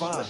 fine.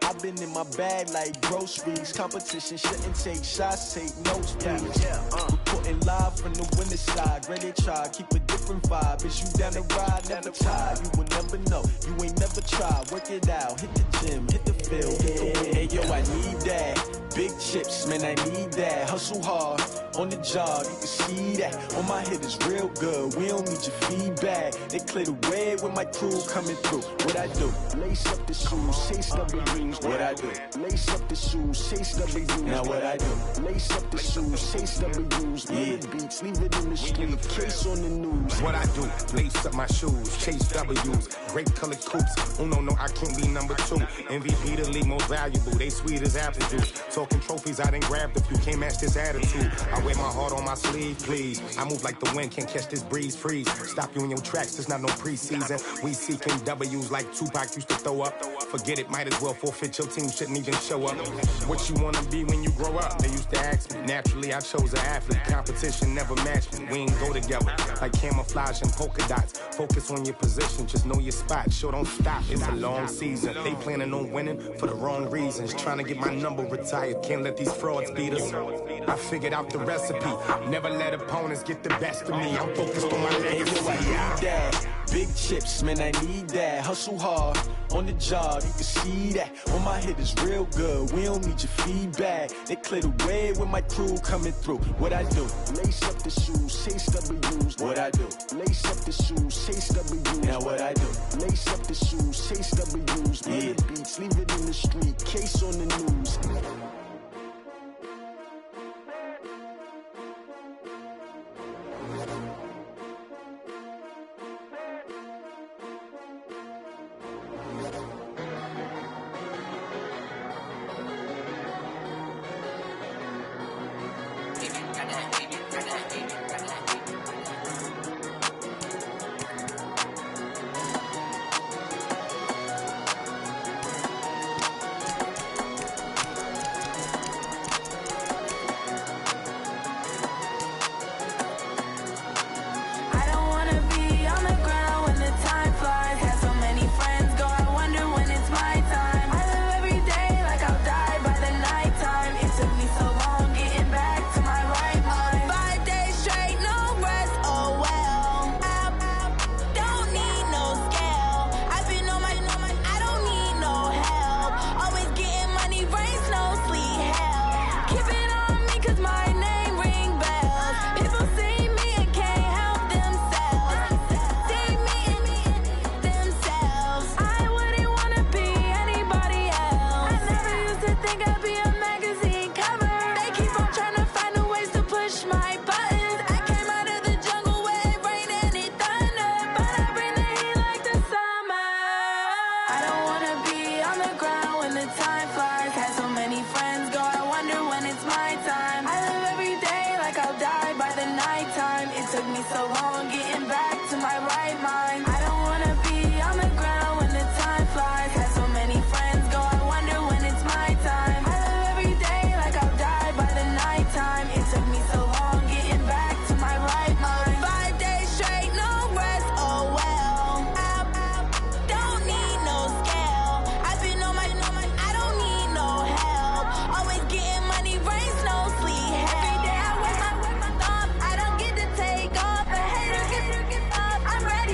I've been in my bag like groceries. Competition shouldn't take shots, take notes, please. Reporting live from the winter side. Ready to try, keep a different vibe. Is you down the ride, never tired. You will never know, you ain't never tried. Work it out, hit the gym, hit the field, hit the wind. Hey yo, I need that. Big chips, man, I need that. Hustle hard, on the job, you can see that. On my head is real good, we don't need your feedback. They clear the way with my crew coming through. What I do? Lace up the shoes, chase W's. What I do? Lace up the shoes, chase W's. Now what I do? Lace up the shoes, chase W's. Yeah. Beats, leave it in the street, case on the news. What I do? Lace up my shoes, chase W's. Great colored coops. Oh no, I can't be number 2. MVP the league most valuable. They sweet as apple juice. Talking trophies, I didn't grab the few. Can't match this attitude. I wear my heart on my sleeve, please. I move like the wind, can't catch this breeze, freeze. Stop you in your tracks, there's not no preseason. We seeking W's like Tupac used to throw up. Forget it, might as well forfeit. Your team shouldn't even show up. What you wanna be when you grow up? They used to ask me. Naturally, I chose an athlete. Competition never matched me. We ain't go together like camouflage and polka dots. Focus on your position, just know your spot. Sure, don't stop, it's a long season. They planning on winning for the wrong reasons. Trying to get my number retired, can't let these frauds beat us. I figured out the recipe. Never let opponents get the best of me. I'm focused on my legacy. I need that. Big chips, man, I need that. Hustle hard, on the job, you can see that. On my head is real good, we don't need your feedback. They clear the way with my crew coming through. What I do? Lace up the shoes, chase W's. What I do? Lace up the shoes, chase W's. Now what I do? Lace up the shoes, chase W's. Yeah. Beats, leave it in the street, case on the news.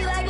Like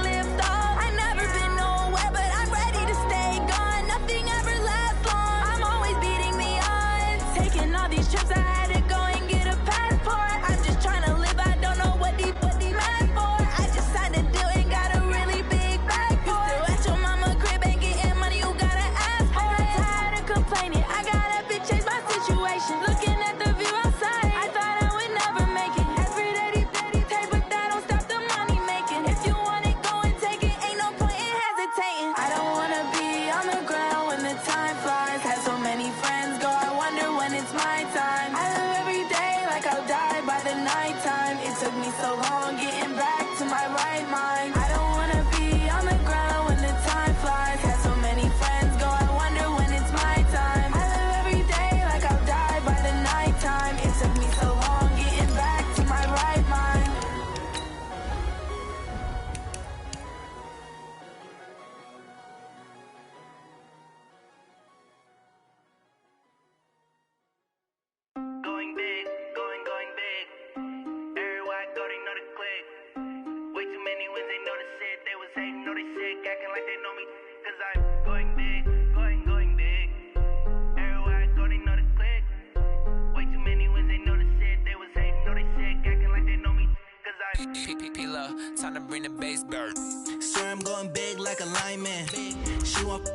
bring the bass bird. Swear I'm going big like a lineman. She want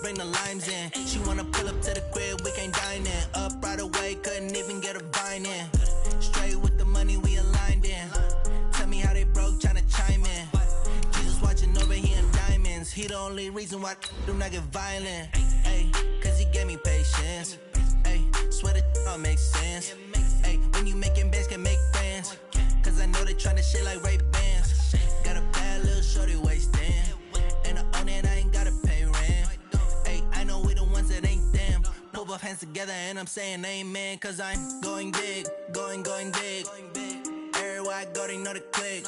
bring the limes in. She wanna pull up to the crib, we can't dine in. Up right away, couldn't even get a vine in. Straight with the money we aligned in. Tell me how they broke, tryna chime in. Jesus watching over here in diamonds. He the only reason why do not get violent. Ay, cause he gave me patience. Ay, swear that all makes sense. Ay, when you making bands can make friends. Cause I know they tryna shit like Ray-Bans. Got a bad little shorty wasting. And I own it, I ain't gotta pay rent. Ay, I know we the ones that ain't them. Put both hands together and I'm saying amen. Cause I'm going big, going big. Everywhere I go, they know the click.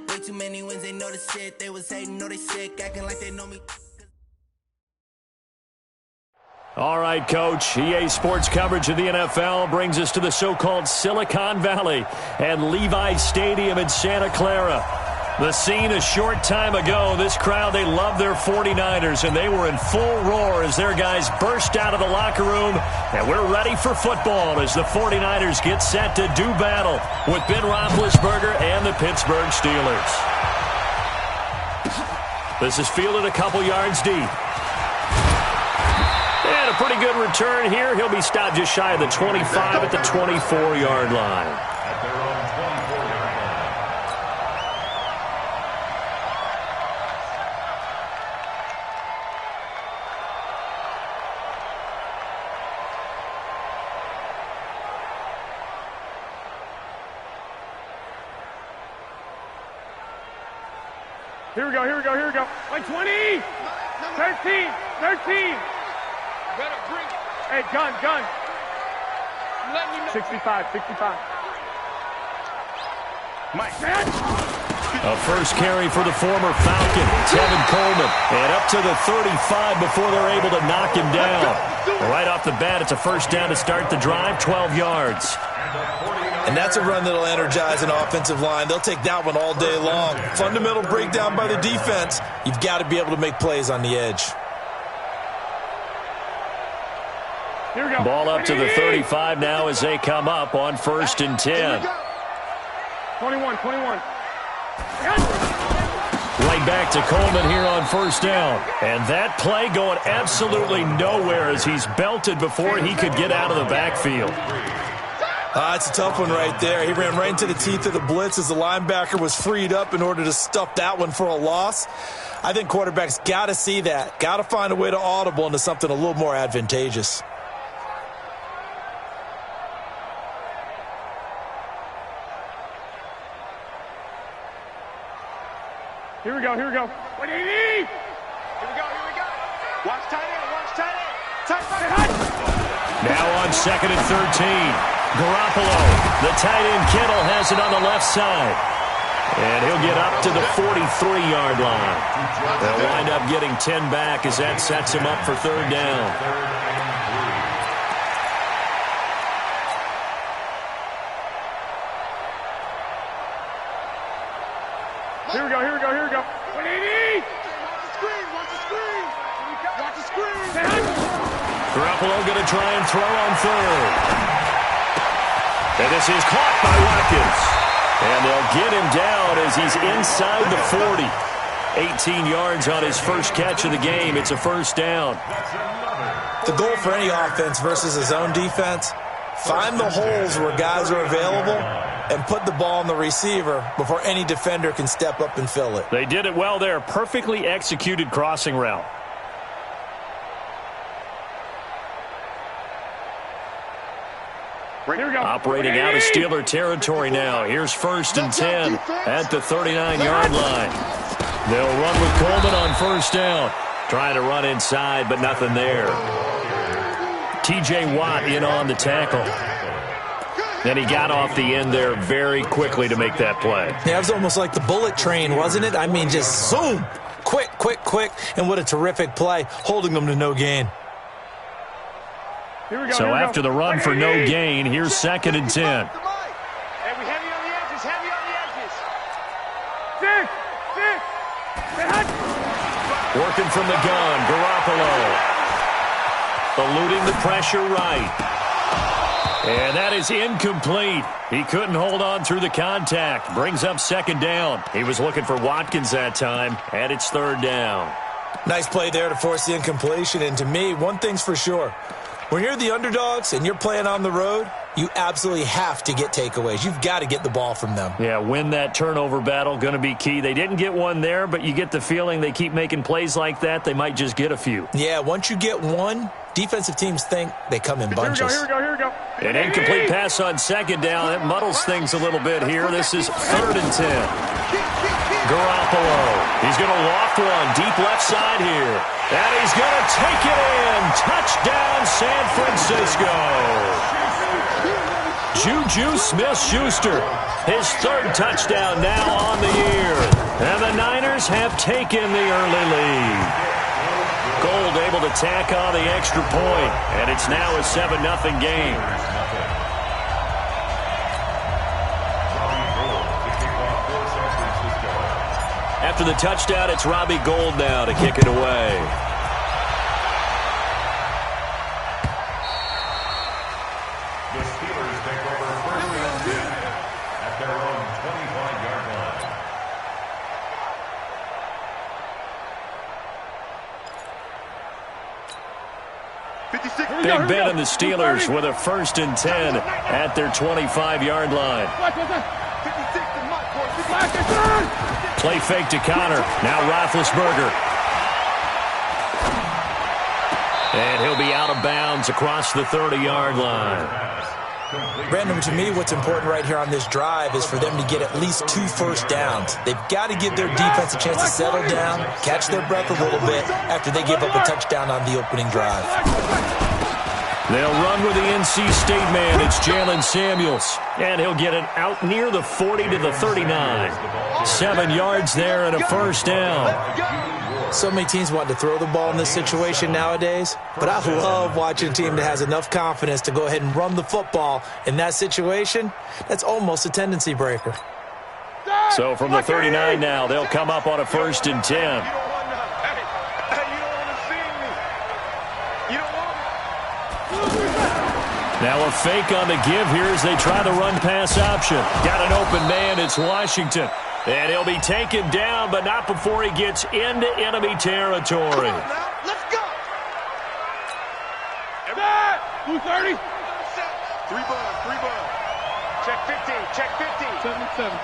Way too many wins, they know the shit. They was hating, know they sick, acting like they know me. All right, Coach. EA Sports coverage of the NFL brings us to the so-called Silicon Valley and Levi Stadium in Santa Clara. The scene a short time ago, this crowd, they love their 49ers, and they were in full roar as their guys burst out of the locker room. And we're ready for football as the 49ers get set to do battle with Ben Roethlisberger and the Pittsburgh Steelers. This is fielded a couple yards deep. And a pretty good return here. He'll be stopped just shy of the 25 at the 24-yard line. At their own 24-yard line. Here we go. Like 20, 13. Hey, gun. 65. Mike. A first carry for the former Falcon, Tevin Coleman. And up to the 35 before they're able to knock him down. Right off the bat, it's a first down to start the drive, 12 yards. And that's a run that'll energize an offensive line. They'll take that one all day long. Fundamental breakdown by the defense. You've got to be able to make plays on the edge. Here we go. Ball up to the 35 now as they come up on 1st and 10. 21. Right back to Coleman here on 1st down. And that play going absolutely nowhere as he's belted before he could get out of the backfield. It's a tough one right there. He ran right into the teeth of the blitz as the linebacker was freed up in order to stuff that one for a loss. I think quarterbacks got to see that. Got to find a way to audible into something a little more advantageous. Here we go. 180. Here we go. Watch tight end. Now on 2nd and 13. Garoppolo, the tight end Kittle has it on the left side. And he'll get up to the 43-yard line. They'll wind up getting 10 back as that sets him up for 3rd down. Here we go. 180. Watch the screen. Garoppolo going to try and throw on 3rd. And this is caught by Watkins. And they'll get him down as he's inside the 40. 18 yards on his first catch of the game. It's a 1st down. The goal for any offense versus his own defense, find the holes where guys are available and put the ball on the receiver before any defender can step up and fill it. They did it well there. Perfectly executed crossing route. Here we go. Operating out of Steeler territory now. Here's 1st and 10 at the 39-yard line. They'll run with Coleman on 1st down. Trying to run inside, but nothing there. T.J. Watt in on the tackle. And he got off the end there very quickly to make that play. Yeah, it was almost like the bullet train, wasn't it? I mean, just zoom. Quick. And what a terrific play, holding them to no gain. Here we go. So after the run for no gain, here's 2nd and 10. Hey, we heavy on the edges. Working from the gun, Garoppolo. Eluding the pressure right. And that is incomplete. He couldn't hold on through the contact. Brings up second down. He was looking for Watkins that time, and it's third down. Nice play there to force the incompletion. And to me, one thing's for sure. When you're the underdogs and you're playing on the road, you absolutely have to get takeaways. You've got to get the ball from them. Yeah, win that turnover battle, going to be key. They didn't get one there, but you get the feeling they keep making plays like that, they might just get a few. Yeah, once you get one, defensive teams think they come in bunches. Here we go. An incomplete pass on second down. That muddles things a little bit here. This is 3rd and 10. Garoppolo. He's going to loft one deep left side here. And he's going to take it in. Touchdown, San Francisco. Juju Smith-Schuster, his 3rd touchdown now on the year. And the Niners have taken the early lead. Gold able to tack on the extra point, and it's now a 7-0 game. After the touchdown, it's Robbie Gould now to kick it away. The Steelers take over 1st and 10 at their own 25-yard line. Big Ben and the Steelers with a 1st and 10 at their 25-yard line. Play fake to Connor. Now Roethlisberger. And he'll be out of bounds across the 30-yard line. Brandon, to me, what's important right here on this drive is for them to get at least 2 first downs. They've got to give their defense a chance to settle down, catch their breath a little bit after they give up a touchdown on the opening drive. They'll run with the NC State man. It's Jalen Samuels. And he'll get it out near the 40 to the 39. 7 yards there and a first down. So many teams want to throw the ball in this situation nowadays, but I love watching a team that has enough confidence to go ahead and run the football in that situation. That's almost a tendency breaker. So from the 39 now, they'll come up on a 1st and 10. Now a fake on the give here as they try the run-pass option. Got an open man, it's Washington. And he'll be taken down, but not before he gets into enemy territory. Let's go. 230. 3 ball. Check 15. 77.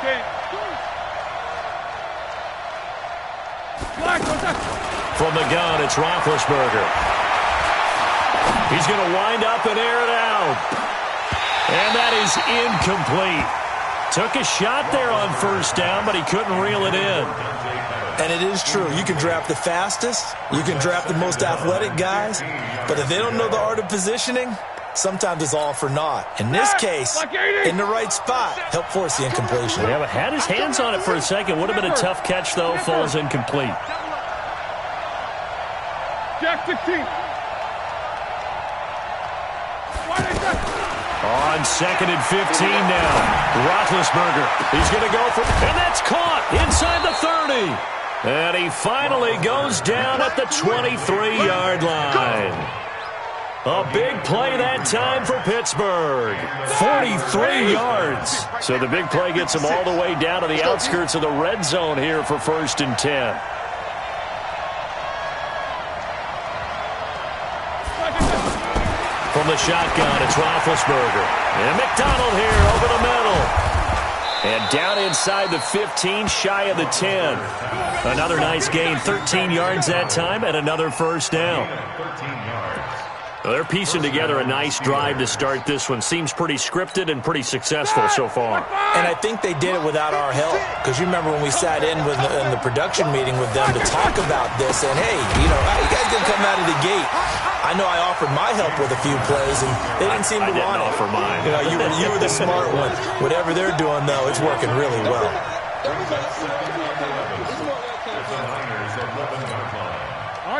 10. From the gun, it's Roethlisberger. He's going to wind up and air it out. And that is incomplete. Took a shot there on first down, but he couldn't reel it in. And it is true. You can draft the fastest. You can draft the most athletic guys. But if they don't know the art of positioning, sometimes it's all for naught. In this case, in the right spot, help force the incompletion. Yeah, but had his hands on it for a second. Would have been a tough catch, though. Falls incomplete. Jack 16. On 2nd and 15 now. Roethlisberger. He's going to go for... And that's caught inside the 30. And he finally goes down at the 23-yard line. A big play that time for Pittsburgh. 43 yards. So the big play gets him all the way down to the outskirts of the red zone here for 1st and 10. From the shotgun, it's Roethlisberger. And McDonald here over the middle. And down inside the 15, shy of the 10. Another nice gain, 13 yards that time, and another first down. Well, they're piecing together a nice drive to start this one. Seems pretty scripted and pretty successful so far. And I think they did it without our help. Because you remember when we sat in the production meeting with them to talk about this, and hey, you guys didn't come out of the gate. I know I offered my help with a few plays, and they didn't seem to want it. Offer mine. You were the smart one. Whatever they're doing, though, it's working really well.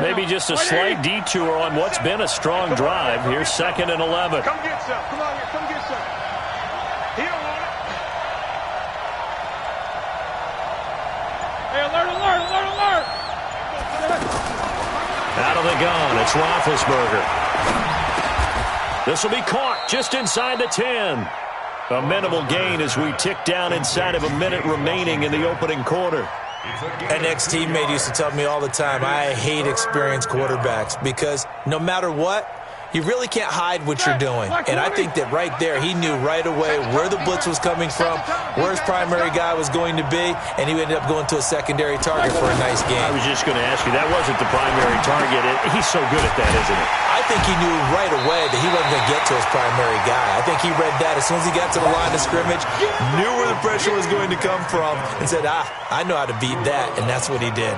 Maybe just a slight detour on what's been a strong drive. Here's 2nd and 11. Come get some. Come on here. Come get some. He don't want it. Hey, alert. Out of the gun, it's Roethlisberger. This will be caught just inside the 10. A minimal gain as we tick down inside of a minute remaining in the opening quarter. An ex-teammate used to tell me all the time, I hate experienced quarterbacks because no matter what, you really can't hide what you're doing. And I think that right there, he knew right away where the blitz was coming from, where his primary guy was going to be, and he ended up going to a secondary target for a nice game. I was just going to ask you, that wasn't the primary target. He's so good at that, isn't he? I think he knew right away that he wasn't going to get to his primary guy. I think he read that as soon as he got to the line of scrimmage, knew where the pressure was going to come from, and said, I know how to beat that, and that's what he did.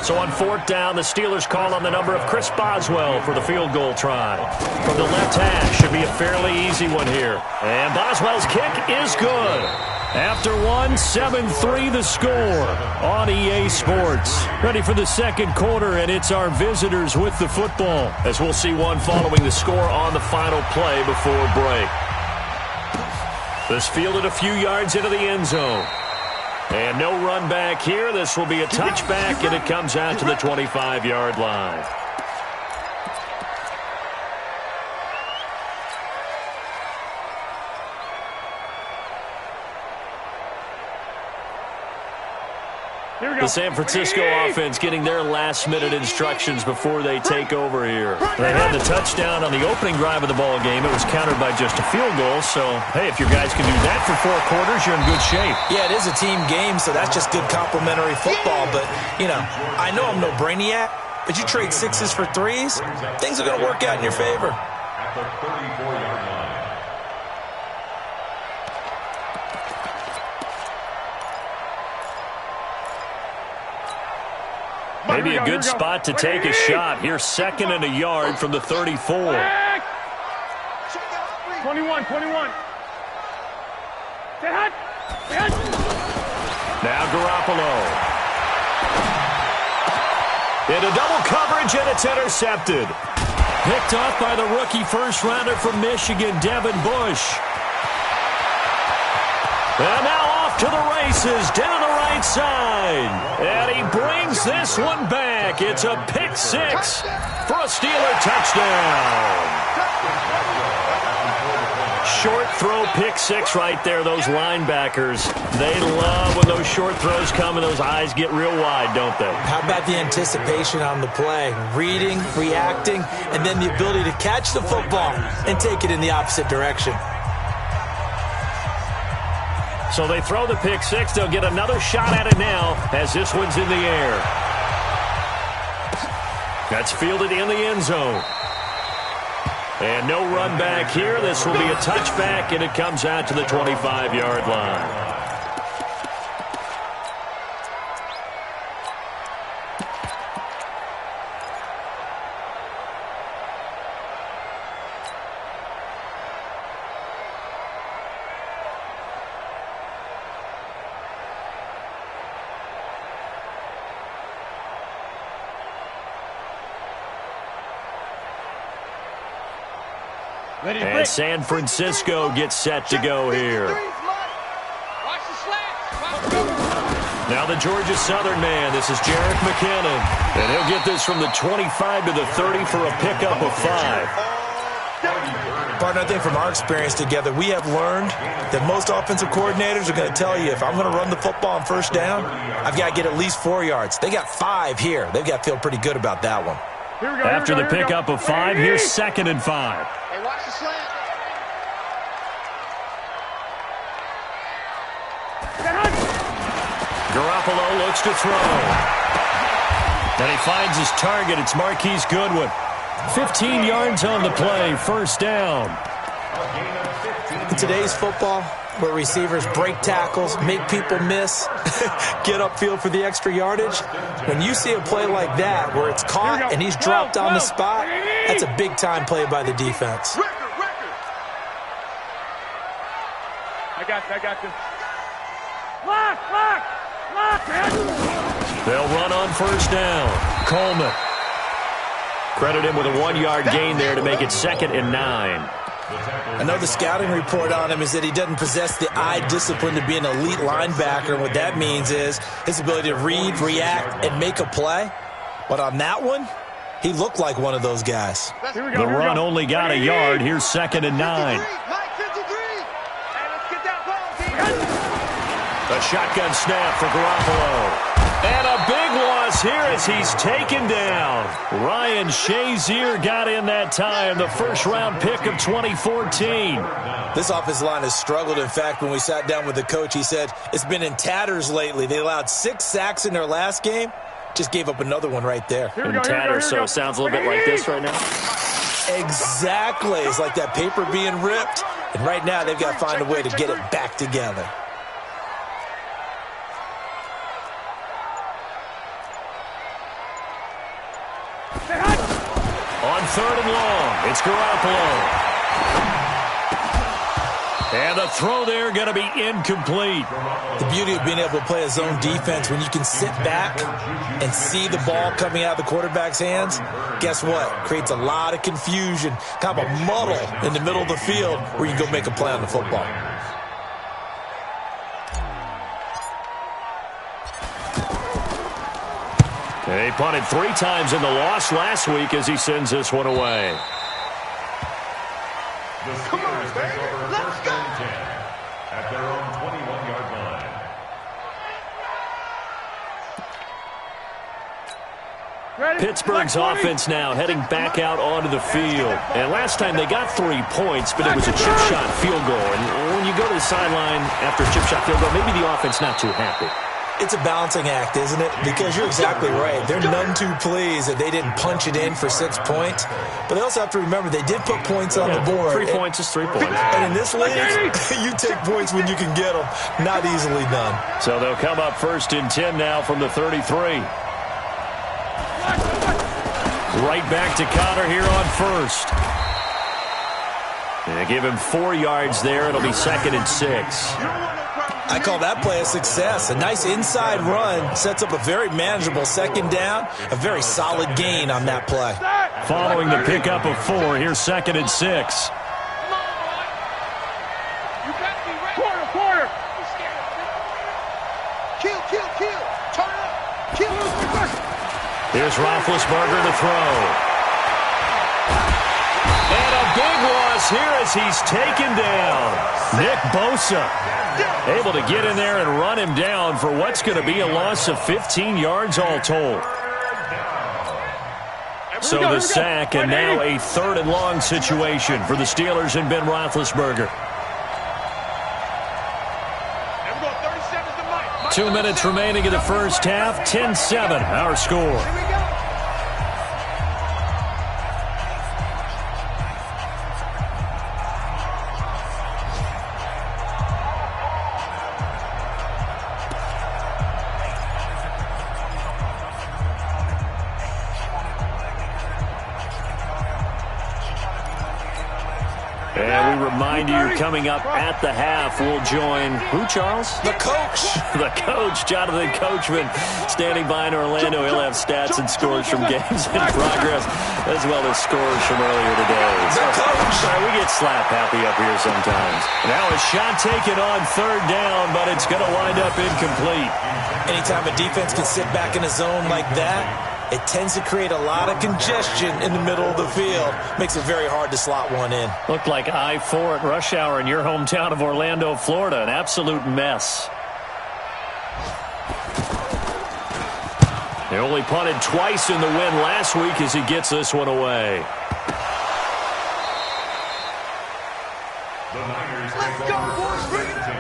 So on 4th down, the Steelers call on the number of Chris Boswell for the field goal try. From the left hash, should be a fairly easy one here. And Boswell's kick is good. After 7-3 the score on EA Sports. Ready for the second quarter, and it's our visitors with the football, as we'll see one following the score on the final play before break. This fielded a few yards into the end zone. And no run back here. This will be a touchback, and it comes out to the 25-yard line. The San Francisco offense getting their last-minute instructions before they take over here. They had the touchdown on the opening drive of the ball game. It was countered by just a field goal. So, hey, if your guys can do that for 4 quarters, you're in good shape. Yeah, it is a team game, so that's just good complementary football. But, I know I'm no brainiac, but you trade 6s for 3s, things are going to work out in your favor. At the 34-yard line. Maybe a good spot to take a shot. Here's 2nd and a yard from the 34. 21. Now Garoppolo. Into double coverage, and it's intercepted. Picked off by the rookie first-rounder from Michigan, Devin Bush. And now off to the races, down the right side. And he brings this one back. It's a pick 6 for a Steeler touchdown. Short throw pick 6 right there. Those linebackers, they love when those short throws come and those eyes get real wide, don't they? How about the anticipation on the play? Reading, reacting, and then the ability to catch the football and take it in the opposite direction. So they throw the pick 6. They'll get another shot at it now as this one's in the air. That's fielded in the end zone. And no run back here. This will be a touchback, and it comes out to the 25-yard line. And San Francisco gets set to go here. Now the Georgia Southern man. This is Jerick McKinnon. And he'll get this from the 25 to the 30 for a pickup of 5. Partner, I think from our experience together, we have learned that most offensive coordinators are going to tell you, if I'm going to run the football on first down, I've got to get at least 4 yards. They got 5 here. They've got to feel pretty good about that one. After the pickup of 5, here's 2nd and 5. Hey, watch the slant. Garoppolo looks to throw. And he finds his target. It's Marquise Goodwin. 15 yards on the play, first down. In today's football, where receivers break tackles, make people miss, get upfield for the extra yardage, when you see a play like that where it's caught and he's dropped on the spot, that's a big-time play by the defense. I got you. Lock, man. They'll run on first down. Coleman. Credit him with a 1-yard gain there to make it 2nd and 9. I know the scouting report on him is that he doesn't possess the eye discipline to be an elite linebacker. And what that means is his ability to read, react, and make a play. But on that one, He looked like one of those guys. The run only got a yard. Here's 2nd and 9. A shotgun snap for Garoppolo. And a big loss here as he's taken down. Ryan Shazier got in that time, the first-round pick of 2014. This offensive line has struggled. In fact, when we sat down with the coach, he said it's been in tatters lately. They allowed 6 sacks in their last game. Just gave up another one right there. In tatters, so it sounds a little bit like this right now. Exactly. It's like that paper being ripped. And right now, they've got to find a way to get it back together. On 3rd and long, it's Garoppolo. And the throw there going to be incomplete. The beauty of being able to play a zone defense, when you can sit back and see the ball coming out of the quarterback's hands, guess what? Creates a lot of confusion, kind of a muddle in the middle of the field where you go make a play on the football. He punted 3 times in the loss last week as he sends this one away. The Steelers take over 1st and 10 at their own 21-yard line. Pittsburgh's offense now heading back out onto the field. And last time they got 3 points, but it was a chip shot field goal. And when you go to the sideline after a chip shot field goal, maybe the offense not too happy. It's a balancing act, isn't it? Because you're exactly right. They're none too pleased that they didn't punch it in for 6 points. But they also have to remember they did put points on the board. 3 points is 3 points. And in this league, you take points when you can get them. Not easily done. So they'll come up 1st and 10 now from the 33. Right back to Connor here on 1st. They give him 4 yards there. It'll be 2nd and 6. I call that play a success. A nice inside run sets up a very manageable 2nd down. A very solid gain on that play. Following the pickup of 4, here's 2nd and 6. Quarter. Kill. Turn up. Kill. Here's Roethlisberger to throw. And a big loss here as he's taken down. Nick Bosa able to get in there and run him down for what's going to be a loss of 15 yards all told. So the sack, and now a 3rd and long situation for the Steelers and Ben Roethlisberger. 2 minutes remaining in the first half. 10-7 our score. And we remind you, coming up at the half, we'll join who, Charles? The coach. The coach, Jonathan Coachman, standing by in Orlando. He'll have stats and scores from games in progress, as well as scores from earlier today. The coach. Sorry, we get slap happy up here sometimes. Now a shot taken on 3rd down, but it's going to wind up incomplete. Anytime a defense can sit back in a zone like that, it tends to create a lot of congestion in the middle of the field. Makes it very hard to slot one in. Looked like I-4 at rush hour in your hometown of Orlando, Florida. An absolute mess. They only punted twice in the win last week as he gets this one away. The Niners take over 1st and 10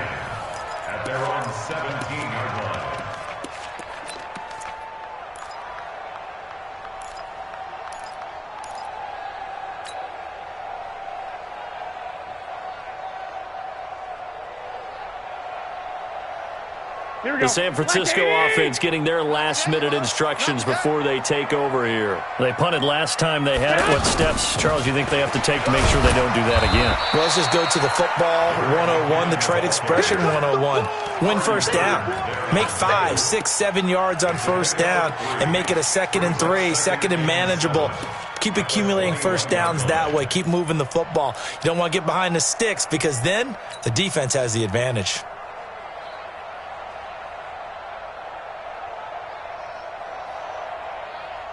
at their own 17-yard line. The San Francisco offense getting their last-minute instructions before they take over here. They punted last time they had it. What steps, Charles, do you think they have to take to make sure they don't do that again? Well, let's just go to the football 101, the trade expression 101. Win 1st down. Make 5, 6, 7 yards on 1st down and make it a 2nd and 3, 2nd and manageable. Keep accumulating 1st downs that way. Keep moving the football. You don't want to get behind the sticks because then the defense has the advantage.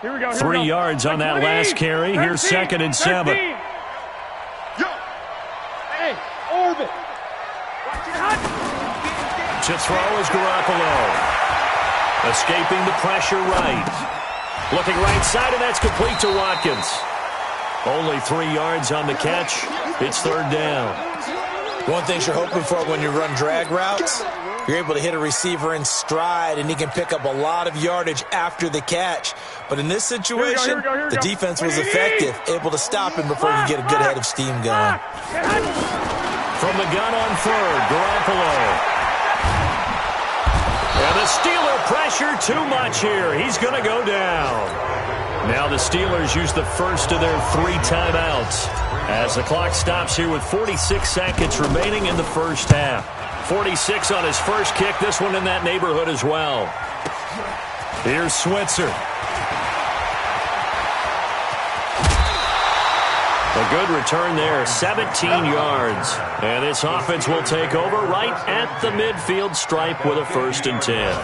Here we go. 3 yards on that last carry. Here's 2nd and 7. Hey, orbit. Watch it hot. To throw is Garoppolo. Escaping the pressure right. Looking right side, and that's complete to Watkins. Only 3 yards on the catch. It's 3rd down. One thing you're hoping for when you run drag routes, you're able to hit a receiver in stride, and he can pick up a lot of yardage after the catch. But in this situation, the defense was effective, able to stop him before you get a good head of steam going. From the gun on 3rd, Garoppolo. And the Steeler pressure too much here. He's going to go down. Now the Steelers use the first of their 3 timeouts as the clock stops here with 46 seconds remaining in the first half. 46 on his first kick. This one in that neighborhood as well. Here's Switzer. A good return there, 17 yards. And this offense will take over right at the midfield stripe with a 1st and 10.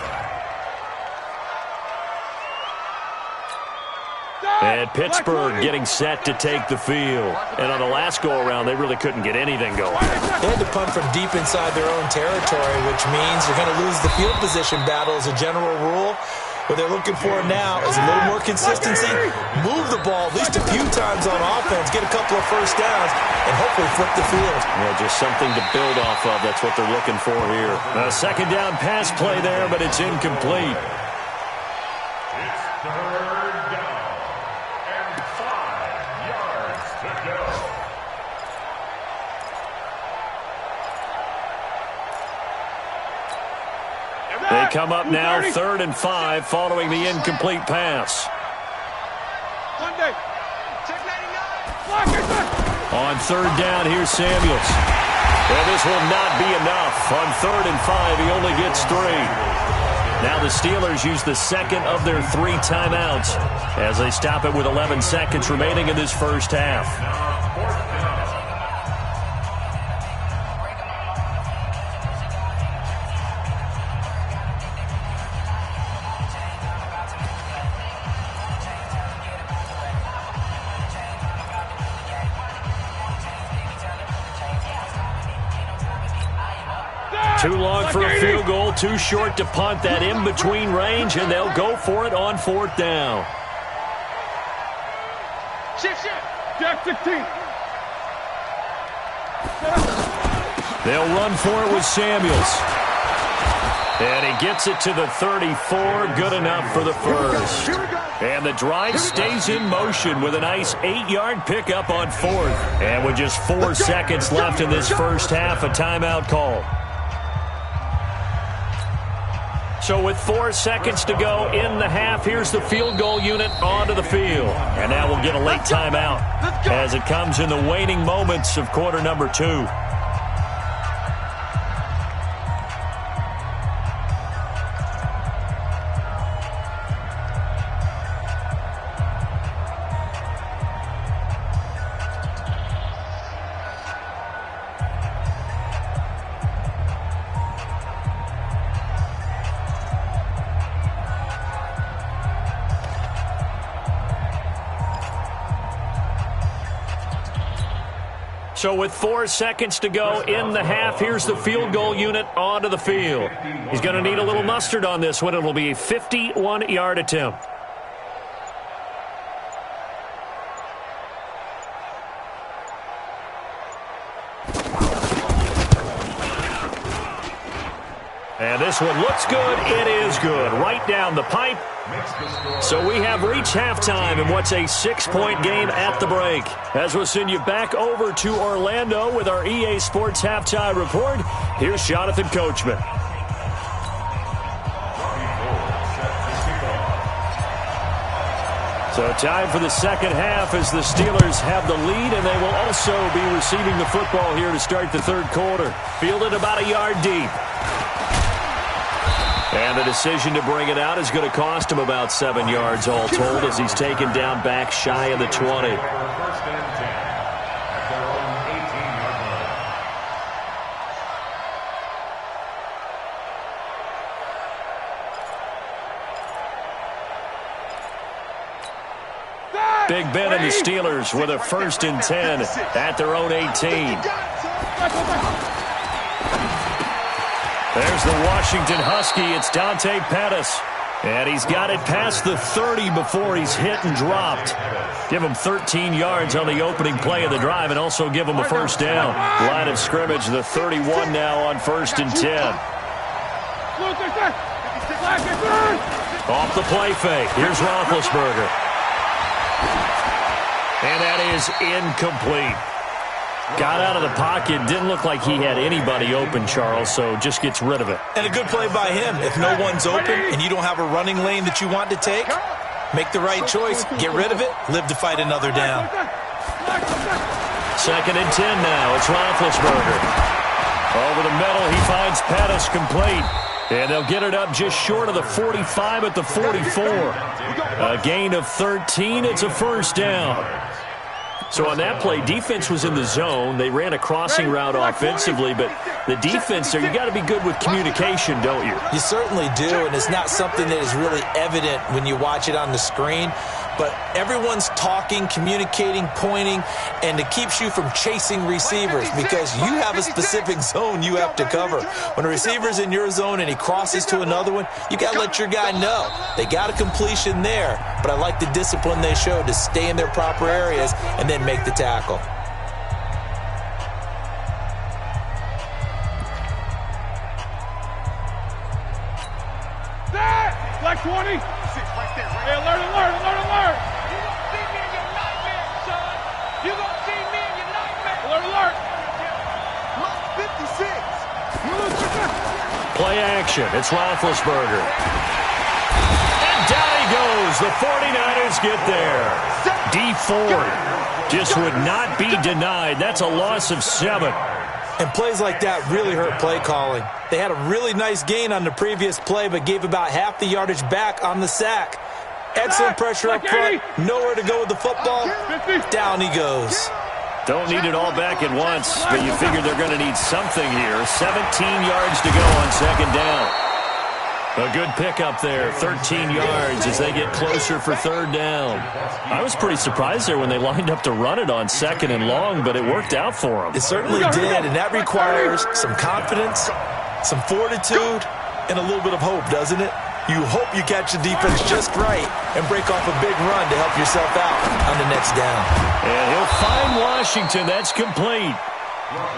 And Pittsburgh getting set to take the field. And on the last go-around, they really couldn't get anything going. They had to punt from deep inside their own territory, which means you're going to lose the field position battle as a general rule. What they're looking for now is a little more consistency, move the ball at least a few times on offense, get a couple of first downs, and hopefully flip the field. Yeah, just something to build off of. That's what they're looking for here. A 2nd down pass play there, but it's incomplete. It's 3rd down and 5 yards to go. They come up now 3rd and 5 following the incomplete pass. On 3rd down, here's Samuels. And this will not be enough. On 3rd and 5, he only gets 3. Now the Steelers use the 2nd of their 3 timeouts as they stop it with 11 seconds remaining in this first half. Too long for a field goal, too short to punt that in-between range, and they'll go for it on 4th down. Shift. Jack 16. They'll run for it with Samuels. And he gets it to the 34, good enough for the first. And the drive stays in motion with a nice 8-yard pickup on 4th. And with just 4 seconds left in this first half, a timeout call. So with 4 seconds to go in the half, here's the field goal unit onto the field. And now we'll get a late timeout as it comes in the waning moments of quarter number 2. So with 4 seconds to go in the half, here's the field goal unit onto the field. He's going to need a little mustard on this one. It'll be a 51-yard attempt. And this one looks good. It is good. Right down the pipe. So we have reached halftime in what's a 6-point game at the break. As we'll send you back over to Orlando with our EA Sports Halftime Report, here's Jonathan Coachman. So time for the second half as the Steelers have the lead, and they will also be receiving the football here to start the third quarter. Fielded about a yard deep. And the decision to bring it out is going to cost him about 7 yards all told as he's taken down back shy of the 20. First and 10 at their own 18-yard line. Big Ben and the Steelers with a 1st and 10 at their own 18. There's the Washington Husky. It's Dante Pettis. And he's got it past the 30 before he's hit and dropped. Give him 13 yards on the opening play of the drive and also give him a 1st down. Line of scrimmage, the 31 now on 1st and 10. Off the play fake. Here's Roethlisberger. And that is incomplete. Got out of the pocket. Didn't look like he had anybody open, Charles, so just gets rid of it. And a good play by him. If no one's open and you don't have a running lane that you want to take, make the right choice. Get rid of it. Live to fight another down. 2nd and 10 now. It's Roethlisberger. Over the middle, he finds Pettis complete. And they'll get it up just short of the 45 at the 44. A gain of 13. It's a 1st down. So on that play, defense was in the zone. They ran a crossing route offensively, but the defense there, you got to be good with communication, don't you? You certainly do, and it's not something that is really evident when you watch it on the screen. But everyone's talking, communicating, pointing, and it keeps you from chasing receivers because you have a specific zone you have to cover. When a receiver's in your zone and he crosses to another one, you got to let your guy know. They got a completion there, but I like the discipline they showed to stay in their proper areas and then make the tackle. Black 20. Hey, alert, alert, alert, alert. You gonna see me in your nightmare, son. You gonna see me in your nightmare. Alert, alert. Block 56. Play action. It's Roethlisberger. And down he goes. The 49ers get there. D Ford just would not be denied. That's a loss of 7. And plays like that really hurt play calling. They had a really nice gain on the previous play, but gave about half the yardage back on the sack. Excellent pressure up front. Nowhere to go with the football. Down he goes. Don't need it all back at once, but you figure they're going to need something here. 17 yards to go on 2nd down. A good pickup there, 13 yards as they get closer for 3rd down. I was pretty surprised there when they lined up to run it on 2nd and long, but it worked out for them. It certainly did, and that requires some confidence, some fortitude, and a little bit of hope, doesn't it? You hope you catch the defense just right and break off a big run to help yourself out on the next down. And he'll find Washington. That's complete.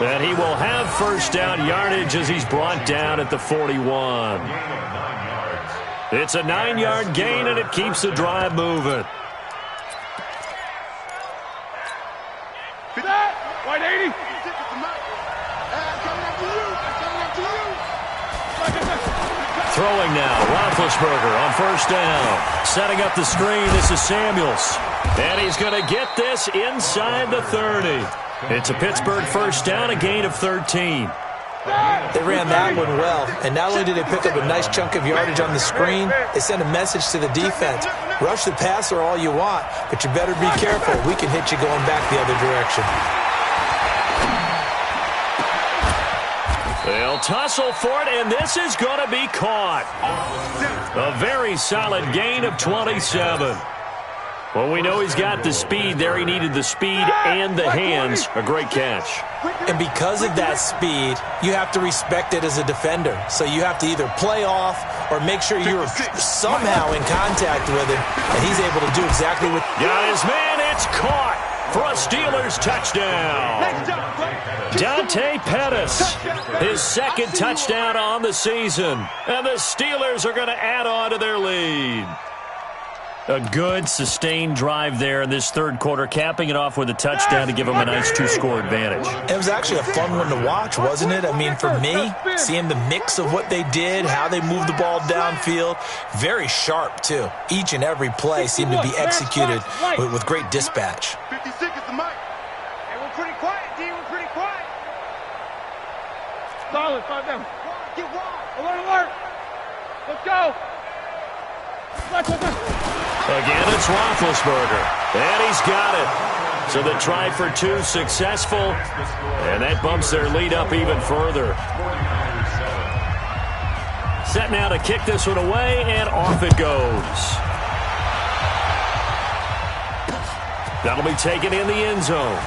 And he will have 1st down yardage as he's brought down at the 41. It's a 9-yard gain, and it keeps the drive moving. White 80. Throwing now, Roethlisberger on 1st down. Setting up the screen, this is Samuels. And he's going to get this inside the 30. It's a Pittsburgh 1st down, a gain of 13. They ran that one well, and not only did they pick up a nice chunk of yardage on the screen, they sent a message to the defense. Rush the passer all you want, but you better be careful. We can hit you going back the other direction. They'll tussle for it, and this is going to be caught. A very solid gain of 27. Well, we know he's got the speed there. He needed the speed and the hands. A great catch. And because of that speed, you have to respect it as a defender. So you have to either play off or make sure you're somehow in contact with him, and he's able to do exactly what... Got his man. It's caught for a Steelers touchdown. Dante Pettis, his 2nd touchdown on the season. And the Steelers are going to add on to their lead. A good, sustained drive there in this 3rd quarter, capping it off with a touchdown to give them a nice 2-score advantage. It was actually a fun one to watch, wasn't it? I mean, for me, seeing the mix of what they did, how they moved the ball downfield, very sharp, too. Each and every play seemed to be executed with great dispatch. 56 is the mic. Hey, we're pretty quiet, D. We're pretty quiet. Solid, 5 down. Get wide. Alert, alert. Let's go. Again, it's Roethlisberger. And he's got it. So the try for 2 successful. And that bumps their lead up even further. Set now to kick this one away, and off it goes. That'll be taken in the end zone.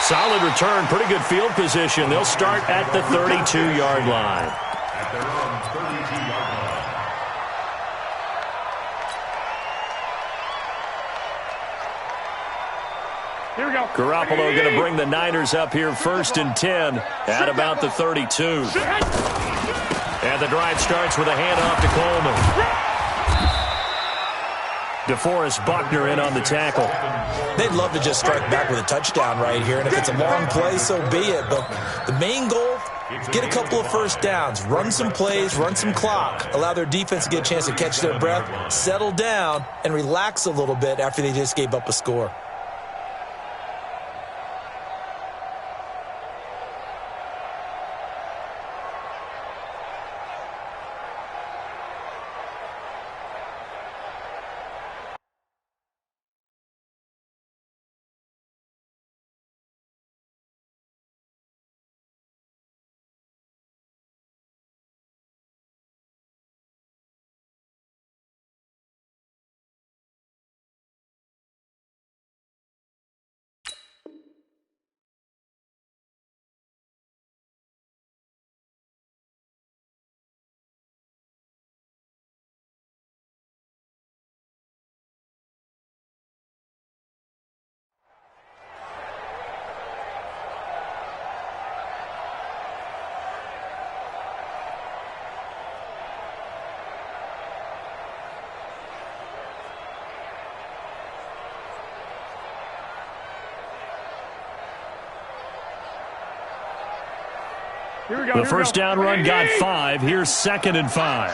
Solid return, pretty good field position. They'll start at the 32-yard line. At their own 32-yard line. Here we go. Garoppolo going to bring the Niners up here 1st and 10 at about the 32. And the drive starts with a handoff to Coleman. DeForest Buckner in on the tackle. They'd love to just strike back with a touchdown right here, and if it's a long play, so be it. But the main goal, get a couple of first downs, run some plays, run some clock, allow their defense to get a chance to catch their breath, settle down, and relax a little bit after they just gave up a score. Here we go. The first down run got 5. Here's 2nd and 5.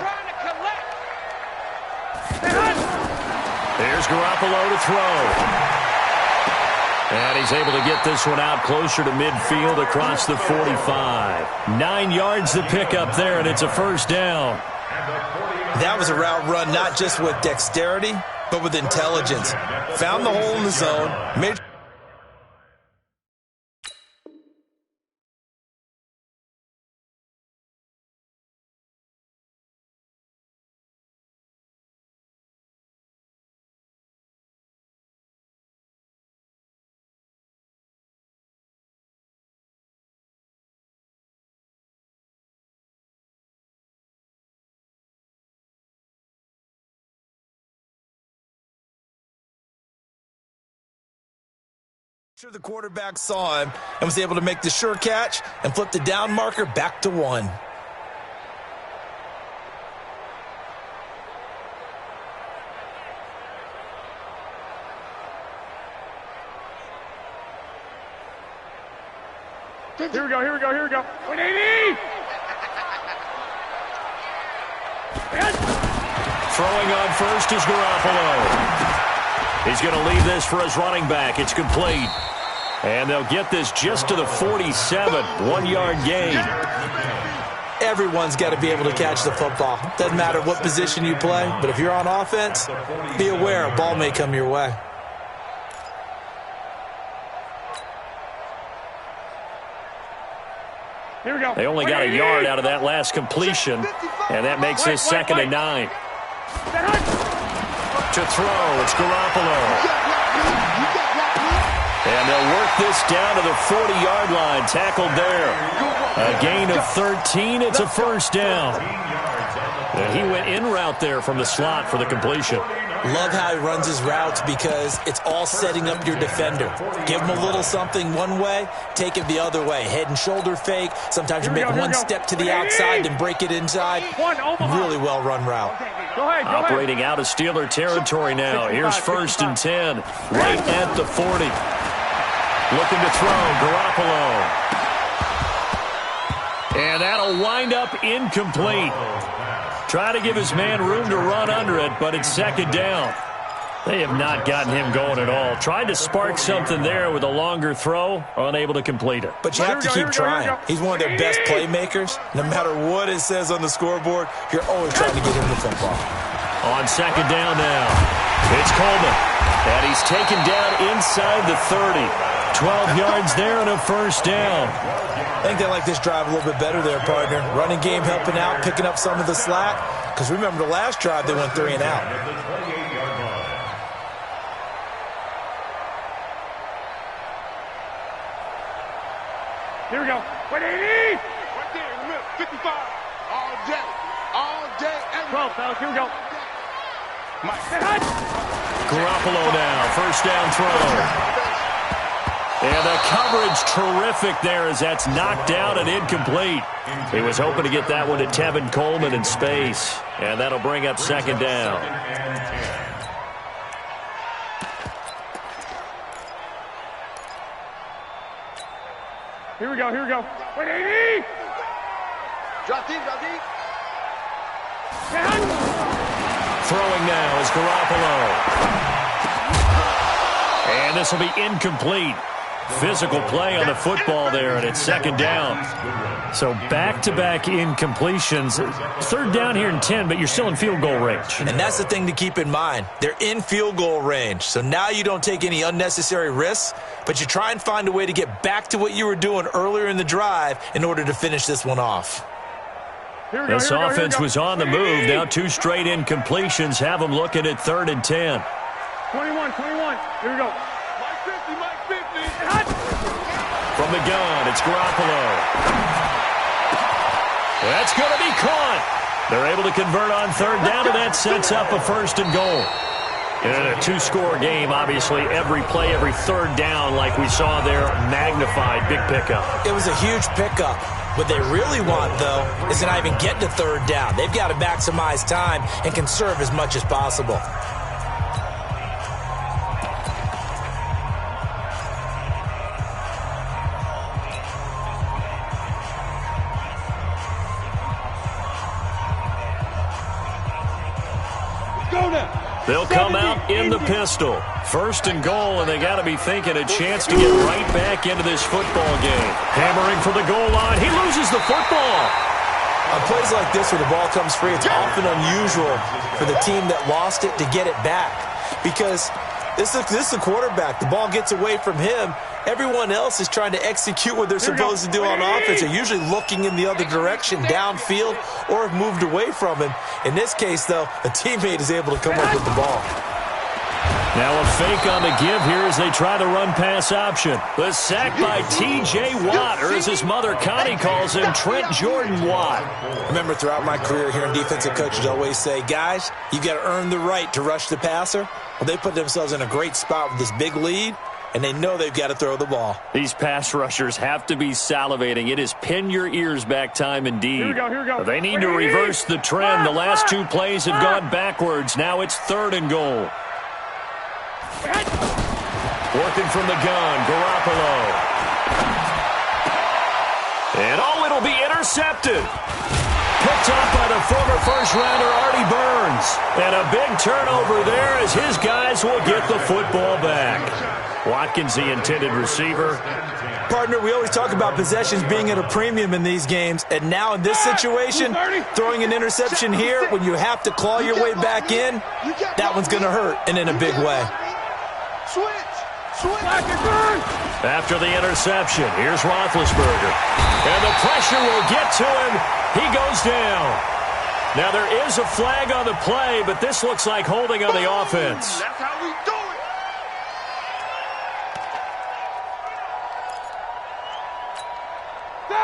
There's Garoppolo to throw. And he's able to get this one out closer to midfield across the 45. 9 yards to pick up there, and it's a first down. That was a route run not just with dexterity, but with intelligence. Found the hole in the zone, made sure the quarterback saw him and was able to make the sure catch and flip the down marker back to 1. Here we go, here we go, here we go. 180! Throwing on first is Garoppolo. He's going to leave this for his running back. It's complete. And they'll get this just to the 47. 1-yard gain. Everyone's got to be able to catch the football. Doesn't matter what position you play, but if you're on offense, be aware a ball may come your way. Here we go. They only got a yard out of that last completion, and that makes this 2nd and 9. To throw, it's Garoppolo. And they'll work this down to the 40-yard line, tackled there. A gain of 13, it's a first down. And he went in route there from the slot for the completion. Love how he runs his routes because it's all setting up your defender. Give him a little something one way, take it the other way. Head and shoulder fake. Sometimes you make one step to the outside and break it inside. Really well-run route. Operating out of Steeler territory now. Here's 1st and 10. Right at the 40. Looking to throw, Garoppolo. And that'll wind up incomplete. Try to give his man room to run under it, but it's 2nd down. They have not gotten him going at all. Tried to spark something there with a longer throw, unable to complete it. But you have to keep trying. He's one of their best playmakers. No matter what it says on the scoreboard, you're always trying to get him the football. On 2nd down now, it's Coleman. And he's taken down inside the 30. 12 yards there and a first down. I think they like this drive a little bit better there, partner. Running game helping out, picking up some of the slack. Because remember the last drive, they went 3 and out. Here we go. 180. Right there in the middle. 55. All day. All day. 12, fellas. Here we go. Mike. Garoppolo now, first down throw. And the coverage terrific there as that's knocked out and incomplete. He was hoping to get that one to Tevin Coleman in space. And that'll bring up second down. Here we go. Here we go. 180. Drop deep. Drop deep. 10. Throwing now is Garoppolo. And this will be incomplete. Physical play on the football there, and it's second down. So back-to-back incompletions. Third down here and 10, but you're still in field goal range. And that's the thing to keep in mind. They're in field goal range. So now you don't take any unnecessary risks, but you try and find a way to get back to what you were doing earlier in the drive in order to finish this one off. This offense was on the move. Now 2 straight incompletions have them looking at 3rd and 10. 21. Here we go. Mike 50. From the gun, it's Garoppolo. That's going to be caught. They're able to convert on 3rd down, and that sets up a 1st and goal. In a 2-score game, obviously, every play, every 3rd down, like we saw there, magnified, big pickup. It was a huge pickup. What they really want, though, is to not even get to 3rd down. They've got to maximize time and conserve as much as possible. They'll come out in the pistol. 1st and goal, and they got to be thinking a chance to get right back into this football game. Hammering for the goal line. He loses the football. On plays like this where the ball comes free, it's often unusual for the team that lost it to get it back. Because this is the quarterback. The ball gets away from him. Everyone else is trying to execute what they're supposed to do on offense. They're usually looking in the other direction, downfield, or have moved away from him. In this case, though, a teammate is able to come up with the ball. Now a fake on the give here as they try the run-pass option. The sack by T.J. Watt, or as his mother Connie calls him, Trent Jordan Watt. Remember, throughout my career here in defensive coaches always say, guys, you got to earn the right to rush the passer. Well, they put themselves in a great spot with this big lead, and they know they've got to throw the ball. These pass rushers have to be salivating. It is pin your ears back time indeed. Here we go. They need to reverse the trend. The last 2 plays have gone backwards. Now it's 3rd and goal. Working from the gun, Garoppolo. And it'll be intercepted. Picked up by the former first-rounder Artie Burns. And a big turnover there as his guys will get the football back. Watkins, the intended receiver. Partner, we always talk about possessions being at a premium in these games, and now in this situation, throwing an interception here when you have to claw your way back in, that one's going to hurt, and in a big way. After the interception, here's Roethlisberger. And the pressure will get to him. He goes down. Now there is a flag on the play, but this looks like holding on the offense. That's how we do it.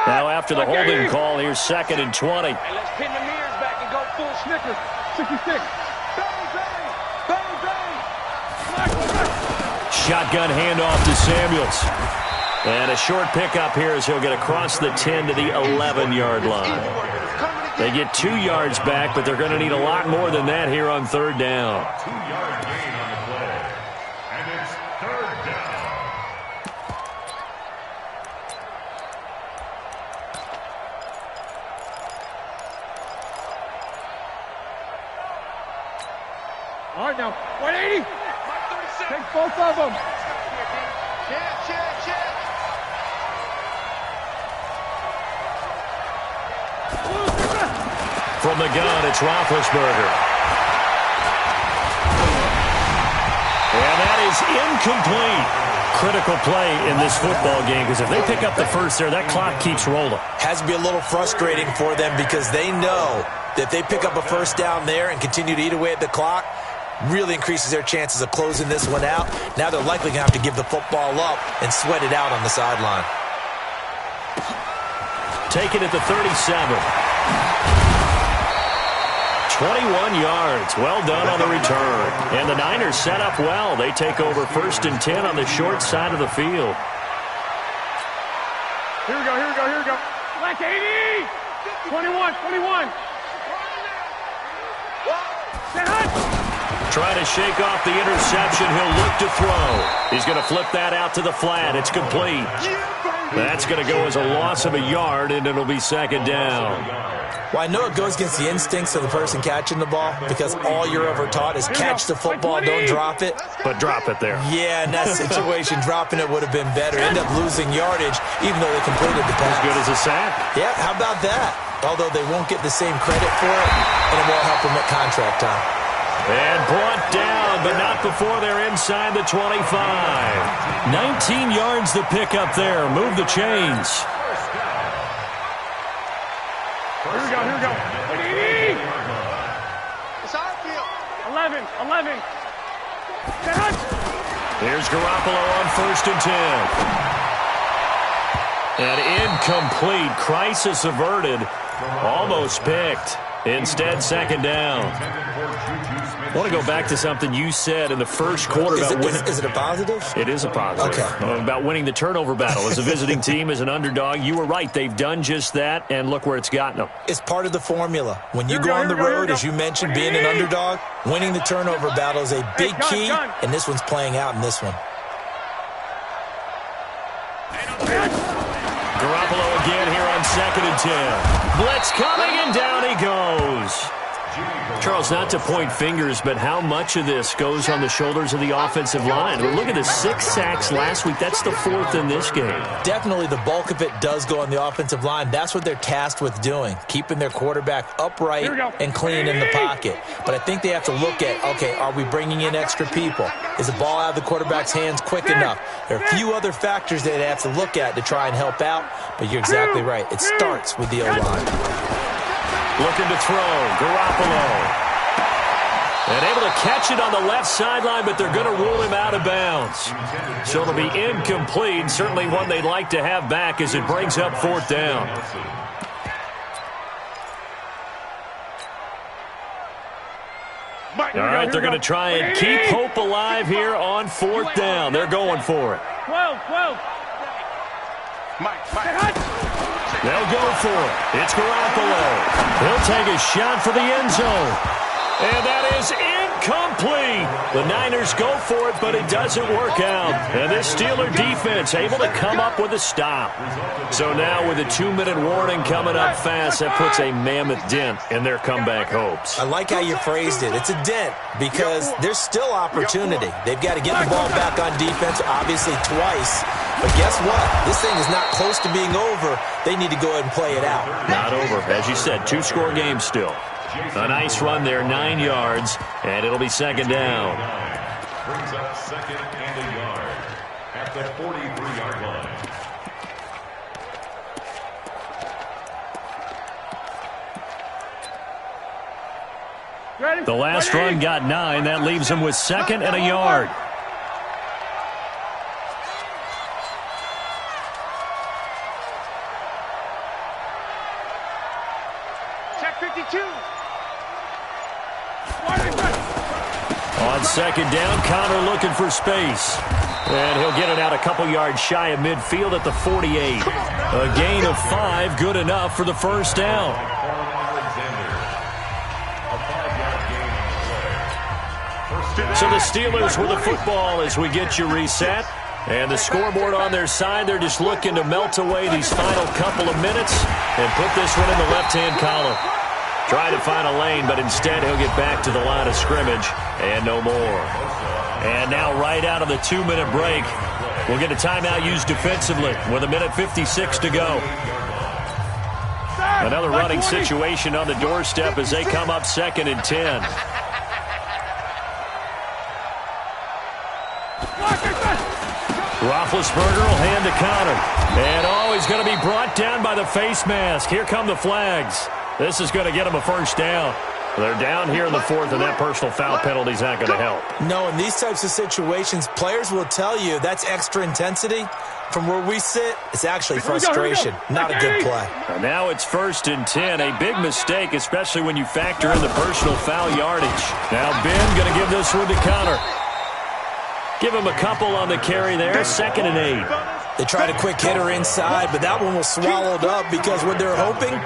Now after the holding call, here's 2nd and 20. And let's pin the mirrors back and go full Snickers. 66. Shotgun handoff to Samuels. And a short pickup here as he'll get across the 10 to the 11-yard line. They get 2 yards back, but they're going to need a lot more than that here on 3rd down. 2-yard gain on the play. And it's 3rd down. All right, now, 180. Take both of them. Check. From the gun, it's Roethlisberger. And that is incomplete. Critical play in this football game because if they pick up the first there, that clock keeps rolling. Has to be a little frustrating for them because they know that if they pick up a 1st down there and continue to eat away at the clock, really increases their chances of closing this one out. Now they're likely going to have to give the football up and sweat it out on the sideline. taken at the 37. 21 yards. Well done on the return. And the Niners set up well. They take over 1st and 10 on the short side of the field. Here we go. Black 80! 21. Trying to shake off the interception. He'll look to throw. He's going to flip that out to the flat. It's complete. That's going to go as a loss of a yard, and it'll be 2nd down. Well, I know it goes against the instincts of the person catching the ball because all you're ever taught is catch the football, don't drop it. But drop it there. Yeah, in that situation, dropping it would have been better. End up losing yardage, even though they completed the pass. As good as a sack. Yeah, how about that? Although they won't get the same credit for it, and it won't help them at contract time. And brought down, but not before they're inside the 25. 19 yards to pick up there. Move the chains. Here we go. 80! It's our field. 11. Here's Garoppolo on 1st and 10. And incomplete. Crisis averted. Almost picked. Instead, 2nd down. I want to go back to something you said in the first quarter. Is it a positive? It is a positive. Okay. About winning the turnover battle. As a visiting team, as an underdog, you were right. They've done just that, and look where it's gotten them. It's part of the formula. When you go on the road, as you mentioned, being an underdog, winning the turnover battle is a big key, and this one's playing out in this one. Garoppolo again here on 2nd and 10. Blitz coming, and down he goes. Charles, not to point fingers, but how much of this goes on the shoulders of the offensive line? Well, look at the 6 sacks last week. That's the 4th in this game. Definitely the bulk of it does go on the offensive line. That's what they're tasked with doing, keeping their quarterback upright and clean in the pocket. But I think they have to look at, okay, are we bringing in extra people? Is the ball out of the quarterback's hands quick enough? There are a few other factors that they have to look at to try and help out, but you're exactly right. It starts with the O-line. Looking to throw, Garoppolo. And able to catch it on the left sideline, but they're going to rule him out of bounds. So it'll be incomplete, certainly one they'd like to have back as it brings up 4th down. All right, they're going to try and keep hope alive here on 4th down. They're going for it. 12. They'll go for it. It's Garoppolo. He'll take a shot for the end zone. And that is incomplete. The Niners go for it, but it doesn't work out. And this Steeler defense able to come up with a stop. So now with a 2-minute warning coming up fast, that puts a mammoth dent in their comeback hopes. I like how you phrased it. It's a dent because there's still opportunity. They've got to get the ball back on defense, obviously twice. But guess what? This thing is not close to being over. They need to go ahead and play it out. Not over. As you said, 2-score game still. A nice run there, 9 yards, and it'll be 2nd down. Brings up 2nd and a yard at the 43-yard line. The last run got 9. That leaves him with 2nd and a yard. Check 52. On 2nd down, Connor looking for space. And he'll get it out a couple yards shy of midfield at the 48. A gain of 5, good enough for the 1st down. So the Steelers with the football as we get you reset. And the scoreboard on their side, they're just looking to melt away these final couple of minutes and put this one in the left-hand column. Try to find a lane, but instead he'll get back to the line of scrimmage and no more. And now right out of the 2-minute break, we'll get a timeout used defensively with 1:56 to go. Another running situation on the doorstep as they come up 2nd and 10. Roethlisberger will hand to Connor. And he's going to be brought down by the face mask. Here come the flags. This is going to get them a 1st down. They're down here in the 4th, and that personal foul penalty is not going to help. No, in these types of situations, players will tell you that's extra intensity. from where we sit, it's actually frustration, not a good play. And now it's 1st and 10. A big mistake, especially when you factor in the personal foul yardage. Now Ben going to give this one to Connor. Give him a couple on the carry there. 2nd and 8. They tried a quick hitter inside, but that one was swallowed up because what they're hoping,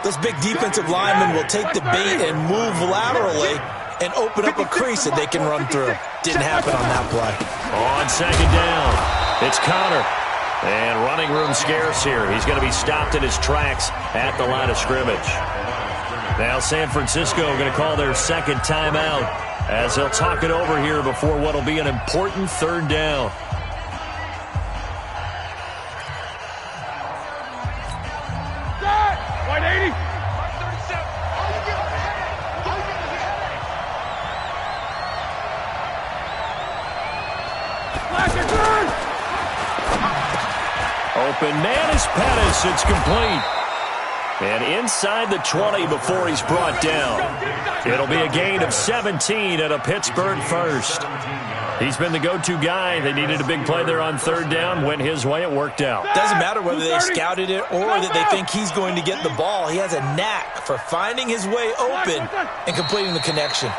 those big defensive linemen will take the bait and move laterally and open up a crease that they can run through. Didn't happen on that play. On 2nd down, it's Connor. And running room scarce here. He's going to be stopped in his tracks at the line of scrimmage. Now San Francisco going to call their 2nd timeout as they'll talk it over here before what will be an important 3rd down. White 80. Open man is Pettis. It's complete. And inside the 20 before he's brought down. It'll be a gain of 17 and a Pittsburgh first. He's been the go-to guy. They needed a big play there on 3rd down. Went his way. It worked out. Doesn't matter whether they scouted it or that they think he's going to get the ball. He has a knack for finding his way open and completing the connection.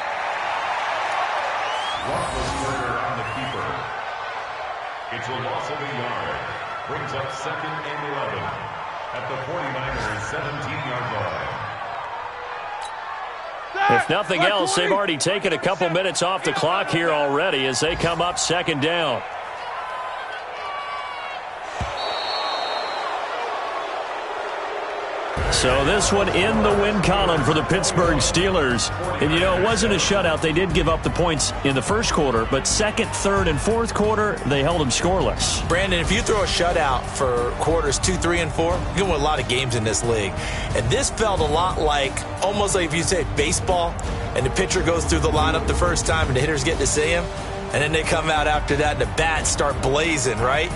On the keeper. It's a loss of a yard. Brings up 2nd and 11 at the 49ers 17-yard line. If nothing else, they've already taken a couple minutes off the clock here already as they come up 2nd down. So this one in the win column for the Pittsburgh Steelers. And, you know, it wasn't a shutout. They did give up the points in the first quarter, but 2nd, 3rd, and 4th quarter, they held them scoreless. Brandon, if you throw a shutout for quarters 2, 3, and 4, you're going to win a lot of games in this league. And this felt a lot like, almost like if you say baseball, and the pitcher goes through the lineup the first time and the hitters get to see him, and then they come out after that and the bats start blazing, right?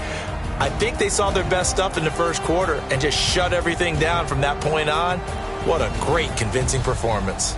I think they saw their best stuff in the first quarter and just shut everything down from that point on. What a great, convincing performance.